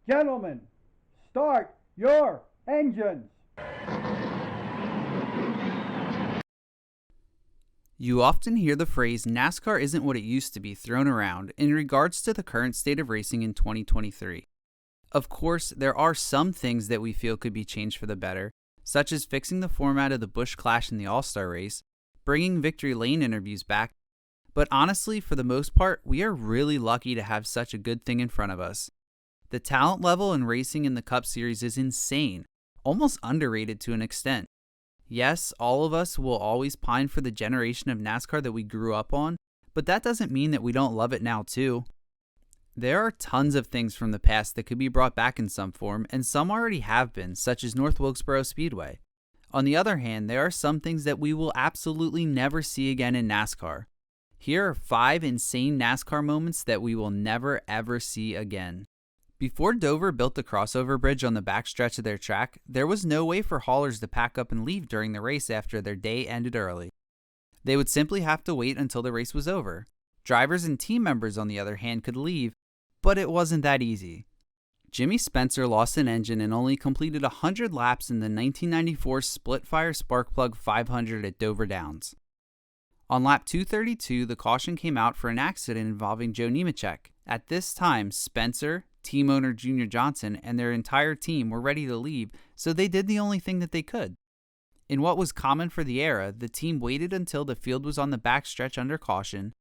Gentlemen, start your engines. You often hear the phrase NASCAR isn't what it used to be thrown around in regards to the current state of racing in 2023. Of course, there are some things that we feel could be changed for the better, such as fixing the format of the Busch Clash in the All-Star race, bringing Victory Lane interviews back, but honestly, for the most part, we are really lucky to have such a good thing in front of us. The talent level in racing in the Cup Series is insane, almost underrated to an extent. Yes, all of us will always pine for the generation of NASCAR that we grew up on, but that doesn't mean that we don't love it now too. There are tons of things from the past that could be brought back in some form, and some already have been, such as North Wilkesboro Speedway. On the other hand, there are some things that we will absolutely never see again in NASCAR. Here are 5 insane NASCAR moments that we will never ever see again. Before Dover built the crossover bridge on the backstretch of their track, there was no way for haulers to pack up and leave during the race after their day ended early. They would simply have to wait until the race was over. Drivers and team members, on the other hand, could leave, but it wasn't that easy. Jimmy Spencer lost an engine and only completed 100 laps in the 1994 split-fire spark plug 500 at Dover Downs. On lap 232, the caution came out for an accident involving Joe Nemechek. At this time, Spencer, team owner Junior Johnson, and their entire team were ready to leave, so they did the only thing that they could. In what was common for the era, the team waited until the field was on the backstretch under caution,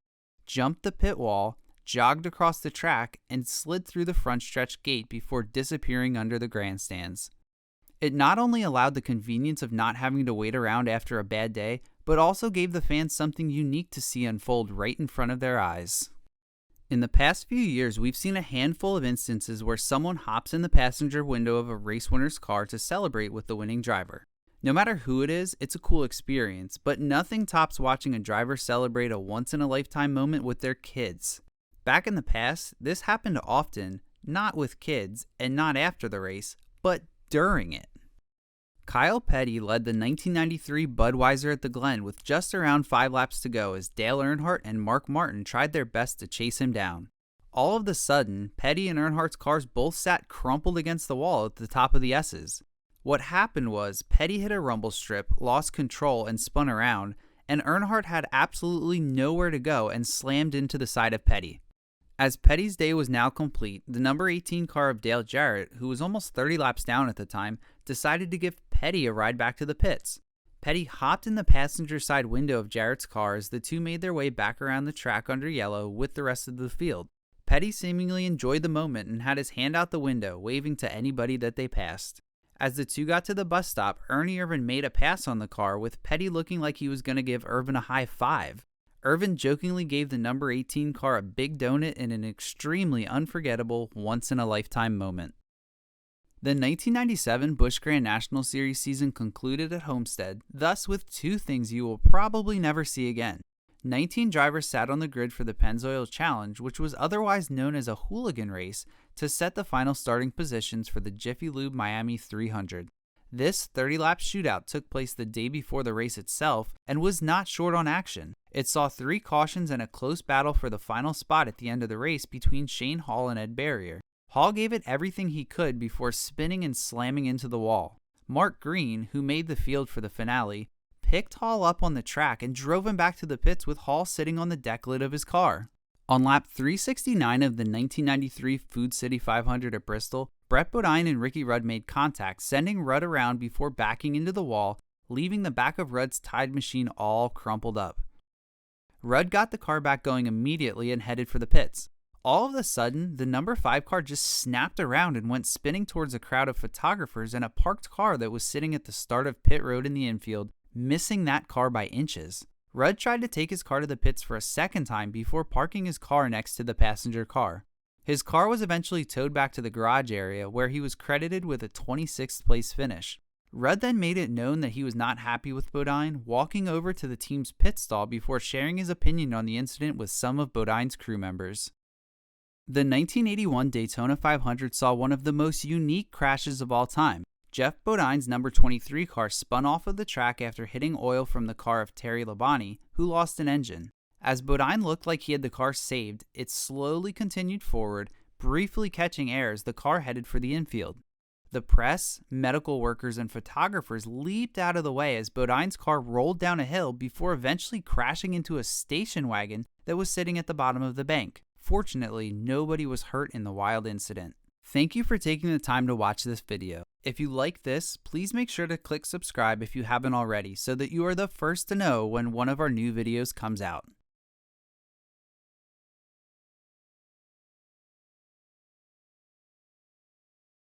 jumped the pit wall, jogged across the track, and slid through the front stretch gate before disappearing under the grandstands. It not only allowed the convenience of not having to wait around after a bad day, but also gave the fans something unique to see unfold right in front of their eyes. In the past few years, we've seen a handful of instances where someone hops in the passenger window of a race winner's car to celebrate with the winning driver. No matter who it is, it's a cool experience, but nothing tops watching a driver celebrate a once-in-a-lifetime moment with their kids. Back in the past, this happened often, not with kids and not after the race, but during it. Kyle Petty led the 1993 Budweiser at the Glen with just around 5 laps to go as Dale Earnhardt and Mark Martin tried their best to chase him down. All of a sudden, Petty and Earnhardt's cars both sat crumpled against the wall at the top of the S's. What happened was Petty hit a rumble strip, lost control, and spun around, and Earnhardt had absolutely nowhere to go and slammed into the side of Petty. As Petty's day was now complete, the number 18 car of Dale Jarrett, who was almost 30 laps down at the time, decided to give Petty a ride back to the pits. Petty hopped in the passenger side window of Jarrett's car as the two made their way back around the track under yellow with the rest of the field. Petty seemingly enjoyed the moment and had his hand out the window, waving to anybody that they passed. As the two got to the bus stop, Ernie Irvan made a pass on the car, with Petty looking like he was going to give Irvan a high five. Irvan jokingly gave the number 18 car a big donut in an extremely unforgettable, once-in-a-lifetime moment. The 1997 Busch Grand National Series season concluded at Homestead, thus with 2 things you will probably never see again. 19 drivers sat on the grid for the Pennzoil Challenge, which was otherwise known as a hooligan race, to set the final starting positions for the Jiffy Lube Miami 300. This 30-lap shootout took place the day before the race itself and was not short on action. It saw 3 cautions and a close battle for the final spot at the end of the race between Shane Hall and Ed Barrier. Hall gave it everything he could before spinning and slamming into the wall. Mark Green, who made the field for the finale, picked Hall up on the track and drove him back to the pits with Hall sitting on the deck lid of his car. On lap 369 of the 1993 Food City 500 at Bristol, Brett Bodine and Ricky Rudd made contact, sending Rudd around before backing into the wall, leaving the back of Rudd's Tide machine all crumpled up. Rudd got the car back going immediately and headed for the pits. All of a sudden, the number 5 car just snapped around and went spinning towards a crowd of photographers and a parked car that was sitting at the start of pit road in the infield, missing that car by inches. Rudd tried to take his car to the pits for a second time before parking his car next to the passenger car. His car was eventually towed back to the garage area, where he was credited with a 26th place finish. Rudd then made it known that he was not happy with Bodine, walking over to the team's pit stall before sharing his opinion on the incident with some of Bodine's crew members. The 1981 Daytona 500 saw one of the most unique crashes of all time. Jeff Bodine's number 23 car spun off of the track after hitting oil from the car of Terry Labonte, who lost an engine. As Bodine looked like he had the car saved, it slowly continued forward, briefly catching air as the car headed for the infield. The press, medical workers, and photographers leaped out of the way as Bodine's car rolled down a hill before eventually crashing into a station wagon that was sitting at the bottom of the bank. Fortunately, nobody was hurt in the wild incident. Thank you for taking the time to watch this video. If you like this, please make sure to click subscribe if you haven't already so that you are the first to know when one of our new videos comes out.